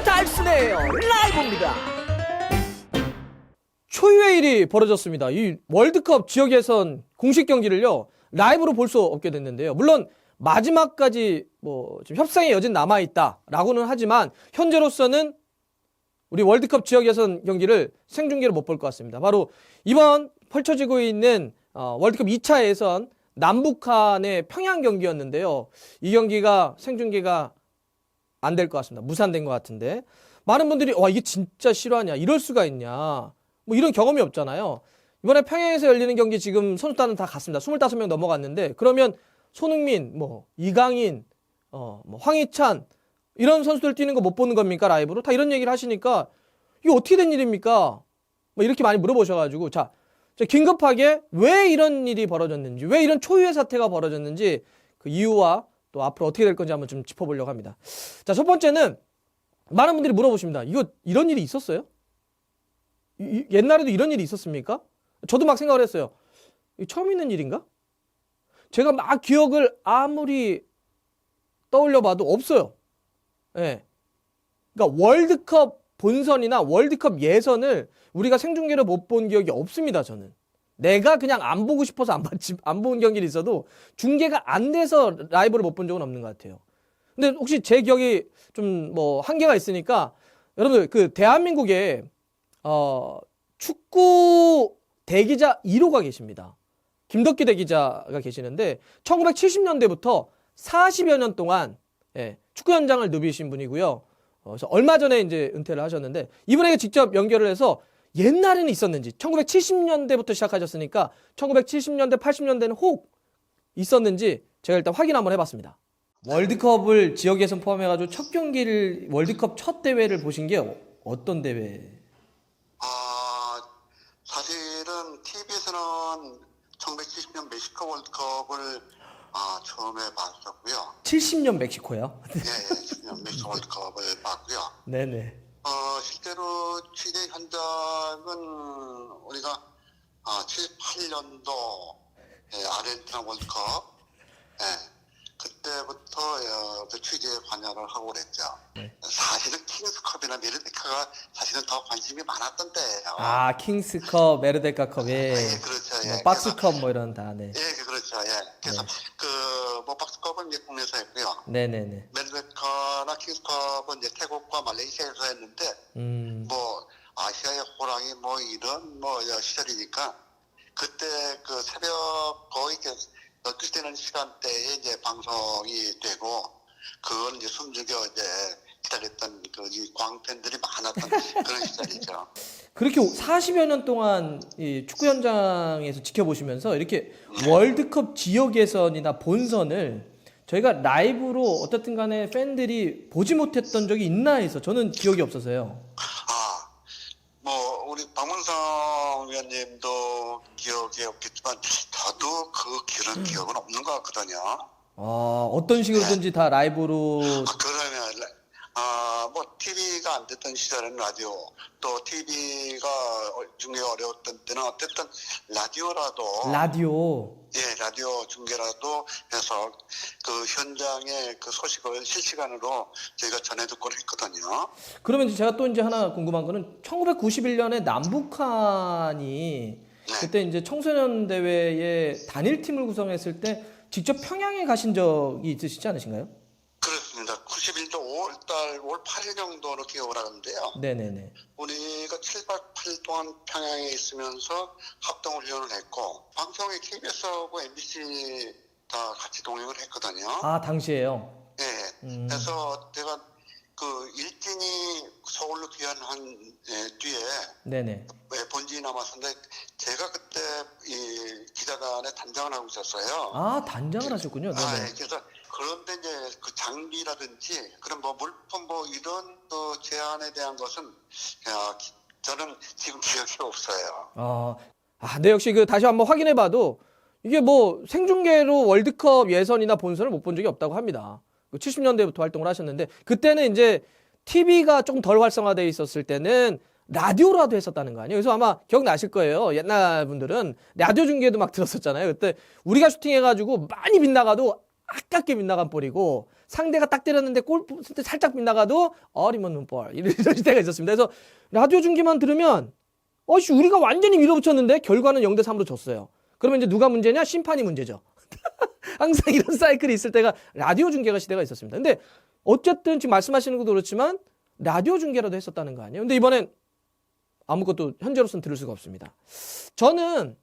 달순의 라이브입니다. 초유의 일이 벌어졌습니다. 이 월드컵 지역 예선 공식 경기를요 라이브로 볼 수 없게 됐는데요. 물론 마지막까지 지금 협상의 여진 남아 있다라고는 하지만 현재로서는 우리 월드컵 지역 예선 경기를 생중계로 못 볼 것 같습니다. 바로 이번 펼쳐지고 있는 월드컵 2차 예선 남북한의 평양 경기였는데요. 이 경기가 생중계가 안 될 것 같습니다. 무산된 것 같은데 많은 분들이 와 이게 진짜 실화냐 이럴 수가 있냐 뭐 이런 경험이 없잖아요. 이번에 평양에서 열리는 경기 지금 선수단은 다 갔습니다. 25명 넘어갔는데 그러면 손흥민, 이강인, 황희찬 이런 선수들 뛰는 거 못 보는 겁니까 라이브로? 다 이런 얘기를 하시니까 이게 어떻게 된 일입니까? 이렇게 많이 물어보셔가지고 자 긴급하게 왜 이런 일이 벌어졌는지 왜 이런 초유의 사태가 벌어졌는지 그 이유와 또 앞으로 어떻게 될 건지 한번 좀 짚어보려고 합니다. 자, 첫 번째는 많은 분들이 물어보십니다. 이런 일이 있었어요? 옛날에도 이런 일이 있었습니까? 저도 막 생각을 했어요. 이거 처음 있는 일인가? 제가 막 기억을 아무리 떠올려봐도 없어요. 예. 그러니까 월드컵 본선이나 월드컵 예선을 우리가 생중계로 못 본 기억이 없습니다, 저는. 내가 그냥 안 보고 싶어서 안 본 경기를 있어도 중계가 안 돼서 라이브를 못 본 적은 없는 것 같아요. 근데 혹시 제 기억이 좀 한계가 있으니까 여러분들 그 대한민국에 축구 대기자 1호가 계십니다. 김덕기 대기자가 계시는데 1970년대부터 40여 년 동안 축구 현장을 누비신 분이고요. 그래서 얼마 전에 이제 은퇴를 하셨는데 이분에게 직접 연결을 해서 옛날에는 있었는지 1970년대부터 시작하셨으니까 1970년대 80년대는 혹 있었는지 제가 일단 확인 한번 해봤습니다. 월드컵을 지역 예선 포함해가지고 첫 경기를 월드컵 첫 대회를 보신 게 어떤 대회? 사실은 TV에서는 1970년 멕시코 월드컵을 처음에 봤었고요. 70년 멕시코요? 예, 70년 멕시코 월드컵을 봤고요. 네네. 실제로 취재 현장은 우리가 78년도 아르헨티나 월드컵 그때부터 그 취재에 관여를 하고 그랬죠. 네. 사실은 킹스컵이나 메르데카가 사실은 더 관심이 많았던 때예요. 킹스컵, 메르데카컵, 예, 그렇죠. 박스컵 이런 다, 네. 예, 그렇죠. 그래서 박스컵은 이제 국내에서 했고요. 네네네. 메르데카나 킹스컵은 이제 태국과 말레이시아에서 했는데, 아시아의 호랑이 이런 시절이니까 그때 그 새벽 거의 12시 되는 시간대에 이제 방송이 되고, 그걸 이제 숨죽여 이제 기다렸던 이 광팬들이 많았던 그런 시절이죠. 그렇게 40여 년 동안 이 축구 현장에서 지켜보시면서 이렇게 월드컵 지역 예선이나 본선을 저희가 라이브로 어떻든 간에 팬들이 보지 못했던 적이 있나 해서 저는 기억이 없어서요. 우리 박문성 위원님도 기억이 없겠지만 저도 그런 기억은 없는 것 같거든요. 어떤 식으로든지 다 라이브로. 그러면 TV가 안 됐던 시절에는 라디오, 또 TV가 중계가 어려웠던 때는 어쨌든 라디오 중계라도 해서 그 현장의 그 소식을 실시간으로 저희가 전해 듣곤 했거든요. 그러면 제가 또 이제 하나 궁금한 거는 1991년에 남북한이 그때 이제 청소년 대회의 단일팀을 구성했을 때 직접 평양에 가신 적이 있으시지 않으신가요? 그렇습니다. 91년 5월 8일 정도로 기억을 하는데요. 네네네. 우리가 7박 8일 동안 평양에 있으면서 합동훈련을 했고, 방송에 KBS하고 MBC 다 같이 동행을 했거든요. 당시에요? 네. 그래서 제가 그 일진이 서울로 귀환한 뒤에 네네. 본진이 남았었는데, 제가 그때 이 기자단에 단장을 하고 있었어요. 단장을 하셨군요. 네네. 그래서 그런데 이제 그 장비라든지 그런 물품 이런 제안에 대한 것은 저는 지금 기억이 없어요. 네, 역시 다시 한번 확인해봐도 이게 생중계로 월드컵 예선이나 본선을 못 본 적이 없다고 합니다. 70년대부터 활동을 하셨는데 그때는 이제 TV가 조금 덜 활성화되어 있었을 때는 라디오라도 했었다는 거 아니에요? 그래서 아마 기억나실 거예요. 옛날 분들은 라디오 중계도 막 들었었잖아요. 그때 우리가 슈팅해가지고 많이 빗나가도 아깝게 빗나간 볼이고 상대가 딱 때렸는데 골 쓸 때 살짝 빗나가도 어림없는 볼 이런 때가 있었습니다. 그래서 라디오 중계만 들으면 우리가 완전히 밀어붙였는데 결과는 0대3으로 졌어요. 그러면 이제 누가 문제냐? 심판이 문제죠. 항상 이런 사이클이 있을 때가 라디오 중계가 시대가 있었습니다. 근데 어쨌든 지금 말씀하시는 것도 그렇지만 라디오 중계라도 했었다는 거 아니에요? 근데 이번엔 아무것도 현재로서는 들을 수가 없습니다. 저는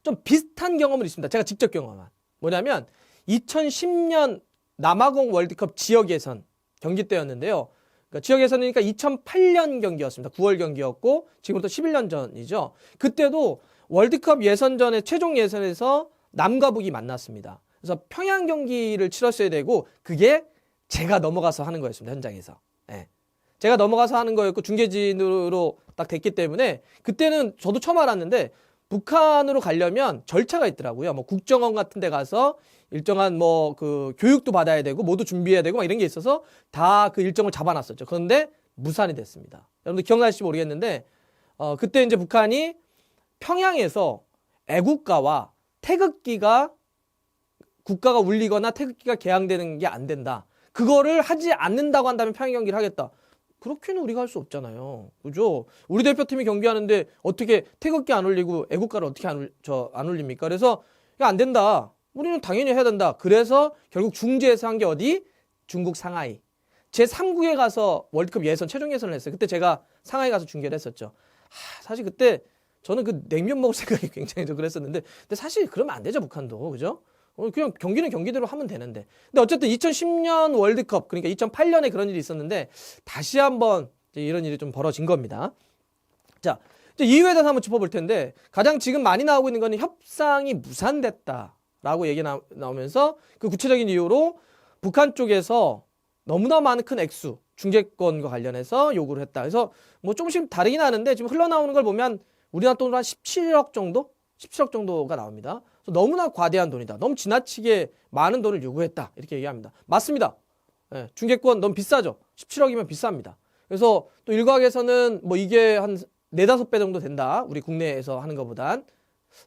좀 비슷한 경험은 있습니다. 제가 직접 경험한. 뭐냐면 2010년 남아공 월드컵 지역 예선 경기 때였는데요. 그러니까 지역 예선이니까 2008년 경기였습니다. 9월 경기였고 지금부터 11년 전이죠. 그때도 월드컵 예선전의 최종 예선에서 남과 북이 만났습니다. 그래서 평양 경기를 치렀어야 되고 그게 제가 넘어가서 하는 거였습니다. 현장에서. 예. 제가 넘어가서 하는 거였고 중계진으로 딱 됐기 때문에 그때는 저도 처음 알았는데 북한으로 가려면 절차가 있더라고요. 뭐 국정원 같은 데 가서 일정한 뭐 그 교육도 받아야 되고 모두 준비해야 되고 막 이런 게 있어서 다 그 일정을 잡아놨었죠. 그런데 무산이 됐습니다. 여러분들 기억나실지 모르겠는데 그때 이제 북한이 평양에서 애국가와 태극기가 국가가 울리거나 태극기가 개항되는 게 안 된다. 그거를 하지 않는다고 한다면 평양 경기를 하겠다. 그렇게는 우리가 할 수 없잖아요. 그죠? 우리 대표팀이 경기하는데 어떻게 태극기 안 울리고 애국가를 어떻게 안 울립니까? 그래서 이거 안 된다. 우리는 당연히 해야 된다. 그래서 결국 중재에서 한 게 어디? 중국 상하이. 제3국에 가서 월드컵 예선, 최종 예선을 했어요. 그때 제가 상하이 가서 중계를 했었죠. 사실 그때 저는 그 냉면 먹을 생각이 굉장히 좀 그랬었는데 근데 사실 그러면 안 되죠, 북한도. 그죠? 그냥 경기는 경기대로 하면 되는데. 근데 어쨌든 2010년 월드컵, 그러니까 2008년에 그런 일이 있었는데 다시 한번 이런 일이 좀 벌어진 겁니다. 자, 이제 이유에 대해서 한번 짚어볼 텐데 가장 지금 많이 나오고 있는 거는 협상이 무산됐다라고 얘기 나오면서 그 구체적인 이유로 북한 쪽에서 너무나 많은 큰 액수, 중재권과 관련해서 요구를 했다. 그래서 뭐 조금씩 다르긴 하는데 지금 흘러나오는 걸 보면 우리나라 돈으로 한 17억 정도? 17억 정도가 나옵니다. 너무나 과대한 돈이다. 너무 지나치게 많은 돈을 요구했다. 이렇게 얘기합니다. 맞습니다. 예, 중개권 너무 비싸죠. 17억이면 비쌉니다. 그래서 또 일각에서는 뭐 이게 한 4, 5배 정도 된다. 우리 국내에서 하는 것보단.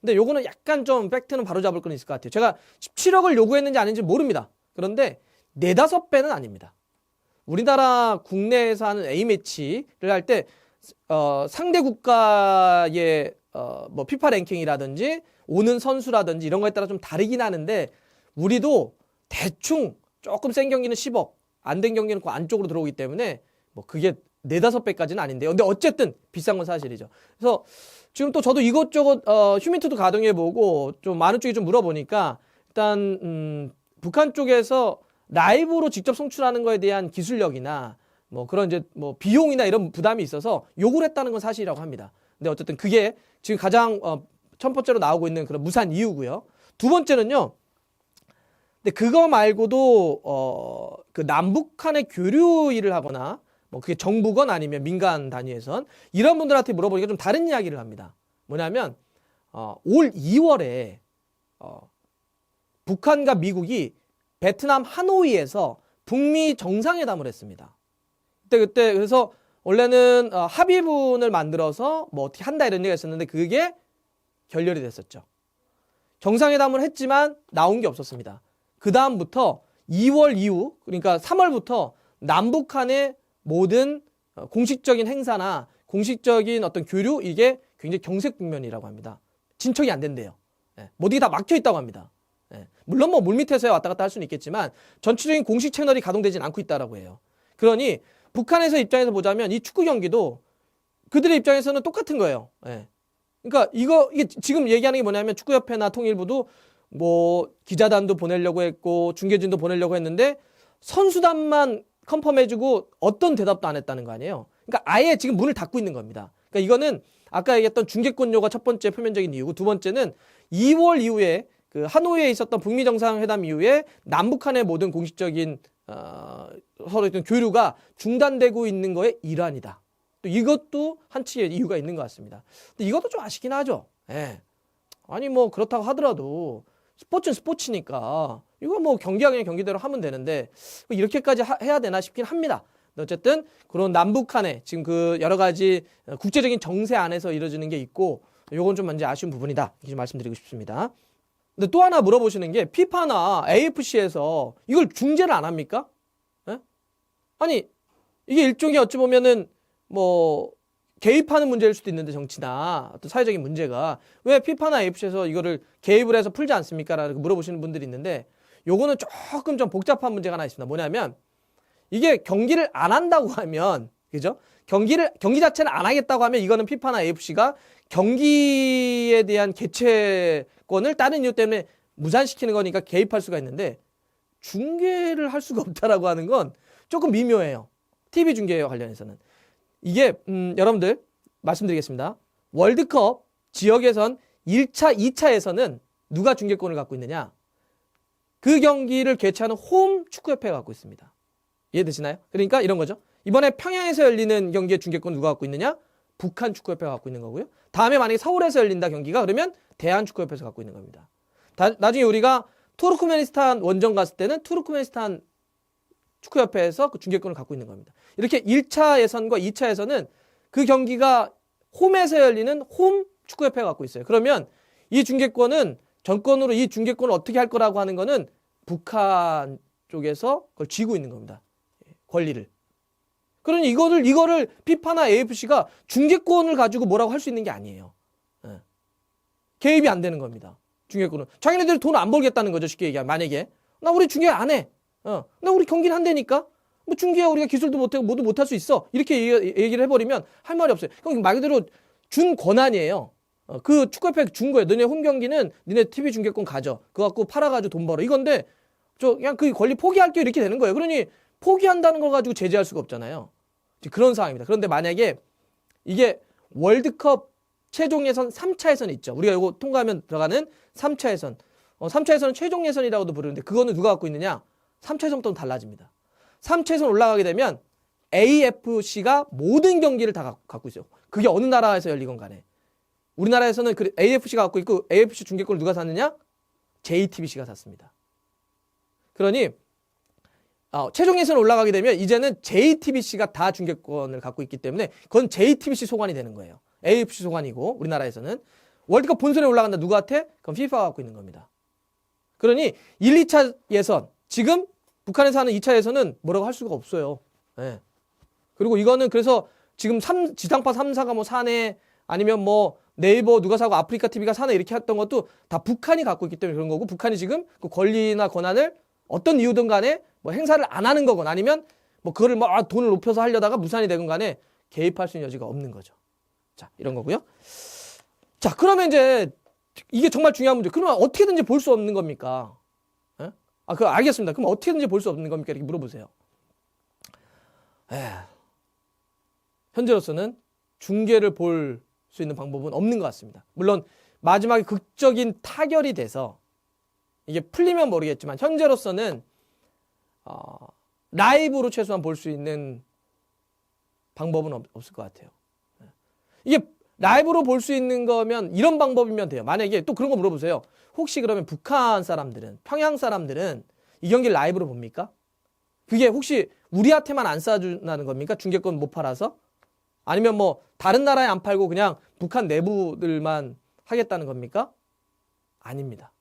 근데 요거는 약간 좀 팩트는 바로잡을 건 있을 것 같아요. 제가 17억을 요구했는지 아닌지 모릅니다. 그런데 4, 5배는 아닙니다. 우리나라 국내에서 하는 A매치를 할 때 상대 국가의 뭐 피파 랭킹이라든지 오는 선수라든지 이런 거에 따라 좀 다르긴 하는데 우리도 대충 조금 센 경기는 10억, 안 된 경기는 그 안쪽으로 들어오기 때문에 뭐 그게 4, 5배까지는 아닌데요. 근데 어쨌든 비싼 건 사실이죠. 그래서 지금 또 저도 이것저것 휴민트도 가동해보고 좀 많은 쪽이 좀 물어보니까 일단 북한 쪽에서 라이브로 직접 송출하는 거에 대한 기술력이나 뭐 그런 이제 뭐 비용이나 이런 부담이 있어서 요구를 했다는 건 사실이라고 합니다. 근데 어쨌든 그게 지금 가장 첫 번째로 나오고 있는 그런 무산 이유고요. 두 번째는요. 근데 그거 말고도 그 남북 간의 교류 일을 하거나 뭐 그게 정부건 아니면 민간 단위에선 이런 분들한테 물어보니까 좀 다른 이야기를 합니다. 뭐냐면 올 2월에 북한과 미국이 베트남 하노이에서 북미 정상회담을 했습니다. 그때 그래서 원래는 합의문을 만들어서 뭐 어떻게 한다 이런 얘기가 있었는데 그게 결렬이 됐었죠. 정상회담을 했지만 나온 게 없었습니다. 그 다음부터 2월 이후 그러니까 3월부터 남북 간의 모든 공식적인 행사나 공식적인 어떤 교류 이게 굉장히 경색 국면이라고 합니다. 진척이 안 된대요. 모두 다 막혀 있다고 합니다. 물론 뭐 물밑에서 왔다 갔다 할 수는 있겠지만 전체적인 공식 채널이 가동되진 않고 있다라고 해요. 그러니 북한에서 입장에서 보자면 이 축구 경기도 그들의 입장에서는 똑같은 거예요. 그러니까 이게 지금 얘기하는 게 뭐냐면 축구협회나 통일부도 뭐 기자단도 보내려고 했고 중계진도 보내려고 했는데 선수단만 컨펌해주고 어떤 대답도 안 했다는 거 아니에요. 그러니까 아예 지금 문을 닫고 있는 겁니다. 그러니까 이거는 아까 얘기했던 중계권료가 첫 번째 표면적인 이유고 두 번째는 2월 이후에 그 하노이에 있었던 북미 정상회담 이후에 남북한의 모든 공식적인 서로 어떤 교류가 중단되고 있는 거의 일환이다. 또 이것도 한치의 이유가 있는 것 같습니다. 근데 이것도 좀 아쉽긴 하죠. 아니 뭐 그렇다고 하더라도 스포츠는 스포츠니까 이거 뭐 경기하기는 경기대로 하면 되는데 이렇게까지 해야 되나 싶긴 합니다. 어쨌든 그런 남북 간에 지금 그 여러 가지 국제적인 정세 안에서 이루어지는 게 있고 요건 좀 먼저 아쉬운 부분이다. 이렇게 좀 말씀드리고 싶습니다. 근데 또 하나 물어보시는 게 피파나 AFC에서 이걸 중재를 안 합니까? 예? 아니 이게 일종의 어찌 보면은 뭐 개입하는 문제일 수도 있는데 정치나 어떤 사회적인 문제가 왜 피파나 AFC에서 이거를 개입을 해서 풀지 않습니까? 라고 물어보시는 분들이 있는데 요거는 조금 좀 복잡한 문제가 하나 있습니다. 뭐냐면 이게 경기를 안 한다고 하면 그죠? 경기 자체를 안 하겠다고 하면 이거는 피파나 AFC가 경기에 대한 개최권을 다른 이유 때문에 무산시키는 거니까 개입할 수가 있는데 중계를 할 수가 없다라고 하는 건 조금 미묘해요. TV 중계와 관련해서는. 이게 여러분들 말씀드리겠습니다. 월드컵 지역예선 1차, 2차에서는 누가 중계권을 갖고 있느냐? 그 경기를 개최하는 홈 축구협회가 갖고 있습니다. 이해되시나요? 그러니까 이런 거죠. 이번에 평양에서 열리는 경기의 중계권 누가 갖고 있느냐? 북한 축구협회가 갖고 있는 거고요. 다음에 만약에 서울에서 열린다 경기가 그러면 대한축구협회에서 갖고 있는 겁니다. 나중에 우리가 투르크메니스탄 원정 갔을 때는 투르크메니스탄 축구협회에서 그 중계권을 갖고 있는 겁니다. 이렇게 1차 예선과 2차 예선은 그 경기가 홈에서 열리는 홈 축구협회가 갖고 있어요. 그러면 이 중계권은 정권으로 이 중계권을 어떻게 할 거라고 하는 거는 북한 쪽에서 그걸 쥐고 있는 겁니다. 권리를. 그러니 이거를 피파나 AFC가 중계권을 가지고 뭐라고 할 수 있는 게 아니에요. 예. 개입이 안 되는 겁니다. 중계권은. 자기네들이 돈 안 벌겠다는 거죠. 쉽게 얘기하면. 만약에 나 우리 중계 안 해. 나 우리 경기를 한다니까. 뭐 중계야 우리가 기술도 못하고 뭐도 못할 수 있어. 이렇게 얘기를 해버리면 할 말이 없어요. 그럼 말 그대로 준 권한이에요. 그 축구협회 준 거예요. 너네 홈 경기는 너네 TV 중계권 가져. 그거 갖고 팔아가지고 돈 벌어. 이건데 저 그냥 그 권리 포기할게요. 이렇게 되는 거예요. 그러니 포기한다는 걸 가지고 제재할 수가 없잖아요. 그런 상황입니다. 그런데 만약에 이게 월드컵 최종 예선 3차 예선이 있죠. 우리가 이거 통과하면 들어가는 3차 예선. 3차 예선은 최종 예선이라고도 부르는데 그거는 누가 갖고 있느냐? 3차 예선부터는 달라집니다. 3차 예선 올라가게 되면 AFC가 모든 경기를 다 갖고 있어요. 그게 어느 나라에서 열리건 간에. 우리나라에서는 그 AFC가 갖고 있고 AFC 중계권을 누가 샀느냐? JTBC가 샀습니다. 그러니 최종 예선 올라가게 되면 이제는 JTBC가 다 중계권을 갖고 있기 때문에 그건 JTBC 소관이 되는 거예요. AFC 소관이고 우리나라에서는 월드컵 본선에 올라간다 누구한테? 그럼 FIFA가 갖고 있는 겁니다. 그러니 1, 2차 예선 지금 북한에서 하는 2차 예선은 뭐라고 할 수가 없어요. 네. 그리고 이거는 그래서 지금 지상파 3사가 뭐 사내 아니면 뭐 네이버 누가 사고 아프리카 TV가 사내 이렇게 했던 것도 다 북한이 갖고 있기 때문에 그런 거고 북한이 지금 그 권리나 권한을 어떤 이유든 간에 뭐 행사를 안 하는 거건 아니면 뭐 그거를 뭐 돈을 높여서 하려다가 무산이 되건 간에 개입할 수 있는 여지가 없는 거죠. 자, 이런 거고요. 자, 그러면 이제 이게 정말 중요한 문제. 그러면 어떻게든지 볼 수 없는 겁니까? 예? 그거 알겠습니다. 그럼 어떻게든지 볼 수 없는 겁니까? 이렇게 물어보세요. 현재로서는 중계를 볼 수 있는 방법은 없는 것 같습니다. 물론 마지막에 극적인 타결이 돼서 이게 풀리면 모르겠지만 현재로서는 라이브로 최소한 볼 수 있는 방법은 없을 것 같아요. 이게 라이브로 볼 수 있는 거면 이런 방법이면 돼요. 만약에 또 그런 거 물어보세요. 혹시 그러면 북한 사람들은 평양 사람들은 이 경기를 라이브로 봅니까? 그게 혹시 우리한테만 안 쏴준다는 겁니까? 중계권 못 팔아서? 아니면 뭐 다른 나라에 안 팔고 그냥 북한 내부들만 하겠다는 겁니까? 아닙니다.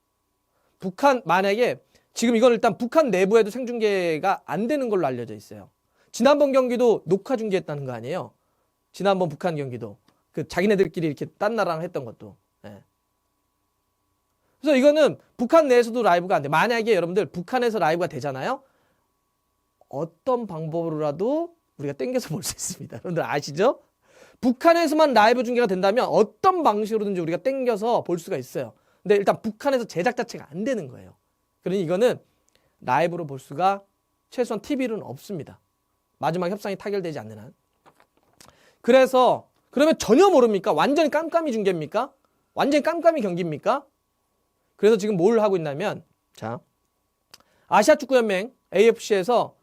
북한 만약에 지금 이건 일단 북한 내부에도 생중계가 안 되는 걸로 알려져 있어요. 지난번 경기도 녹화 중계했다는 거 아니에요? 지난번 북한 경기도 그 자기네들끼리 이렇게 딴 나라랑 했던 것도. 예. 그래서 이거는 북한 내에서도 라이브가 안 돼. 만약에 여러분들 북한에서 라이브가 되잖아요. 어떤 방법으로라도 우리가 땡겨서 볼 수 있습니다. 여러분들 아시죠? 북한에서만 라이브 중계가 된다면 어떤 방식으로든지 우리가 땡겨서 볼 수가 있어요. 근데 일단 북한에서 제작 자체가 안 되는 거예요. 그러니 이거는 라이브로 볼 수가 최소한 TV로는 없습니다. 마지막 협상이 타결되지 않는 한. 그래서 그러면 전혀 모릅니까? 완전히 깜깜이 중계입니까? 완전히 깜깜이 경기입니까? 그래서 지금 뭘 하고 있냐면 자 아시아축구연맹 AFC에서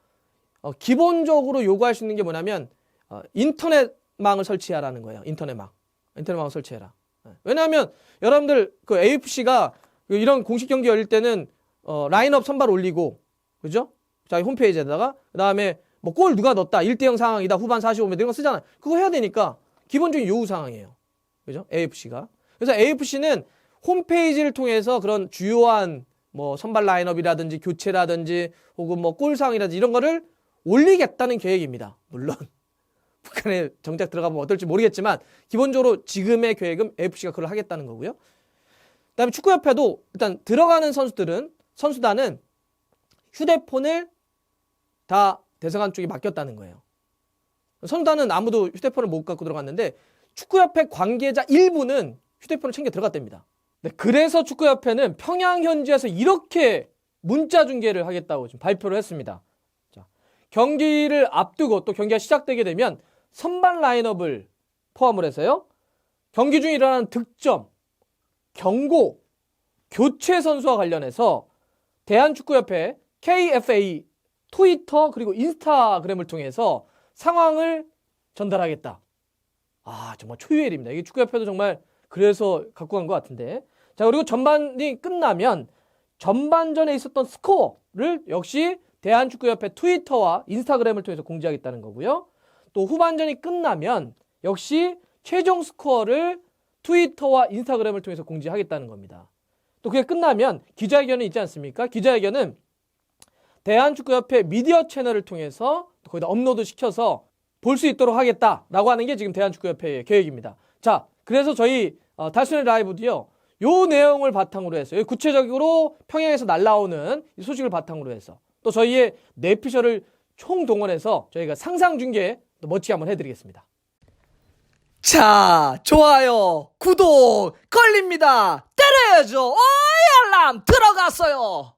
기본적으로 요구할 수 있는 게 뭐냐면 인터넷망을 설치하라는 거예요. 인터넷망을 설치해라. 왜냐하면 여러분들 그 AFC가 이런 공식 경기 열릴 때는 라인업 선발 올리고 그죠? 자기 홈페이지에다가 그다음에 뭐 골 누가 넣었다 1대0 상황이다 후반 45분 이런 거 쓰잖아요. 그거 해야 되니까 기본적인 요구 상황이에요. 그죠? AFC가. 그래서 AFC는 홈페이지를 통해서 그런 주요한 뭐 선발 라인업이라든지 교체라든지 혹은 뭐 골상이라든지 이런 거를 올리겠다는 계획입니다. 물론 북한에 정작 들어가면 어떨지 모르겠지만 기본적으로 지금의 계획은 AFC가 그걸 하겠다는 거고요. 그다음에 축구협회도 일단 들어가는 선수단은 휴대폰을 다 대사관 쪽에 맡겼다는 거예요. 선수단은 아무도 휴대폰을 못 갖고 들어갔는데 축구협회 관계자 일부는 휴대폰을 챙겨 들어갔답니다. 네, 그래서 축구협회는 평양 현지에서 이렇게 문자 중계를 하겠다고 지금 발표를 했습니다. 자, 경기를 앞두고 또 경기가 시작되게 되면 선발 라인업을 포함을 해서요. 경기 중 일어나는 득점, 경고, 교체 선수와 관련해서 대한축구협회 KFA 트위터 그리고 인스타그램을 통해서 상황을 전달하겠다. 아, 정말 초유의 일입니다. 이게 축구협회도 정말 그래서 갖고 간 것 같은데. 자, 그리고 전반이 끝나면 전반전에 있었던 스코어를 역시 대한축구협회 트위터와 인스타그램을 통해서 공지하겠다는 거고요. 또 후반전이 끝나면 역시 최종 스코어를 트위터와 인스타그램을 통해서 공지하겠다는 겁니다. 또 그게 끝나면 기자회견이 있지 않습니까? 기자회견은 대한축구협회 미디어 채널을 통해서 거기다 업로드 시켜서 볼 수 있도록 하겠다라고 하는 게 지금 대한축구협회의 계획입니다. 자, 그래서 저희 달순의 라이브도요. 요 내용을 바탕으로 해서 구체적으로 평양에서 날라오는 이 소식을 바탕으로 해서 또 저희의 뇌피셜을 총동원해서 저희가 상상 중계 또 멋지게 한번 해드리겠습니다. 자, 좋아요, 구독 걸립니다. 때려야죠. 알람 들어갔어요.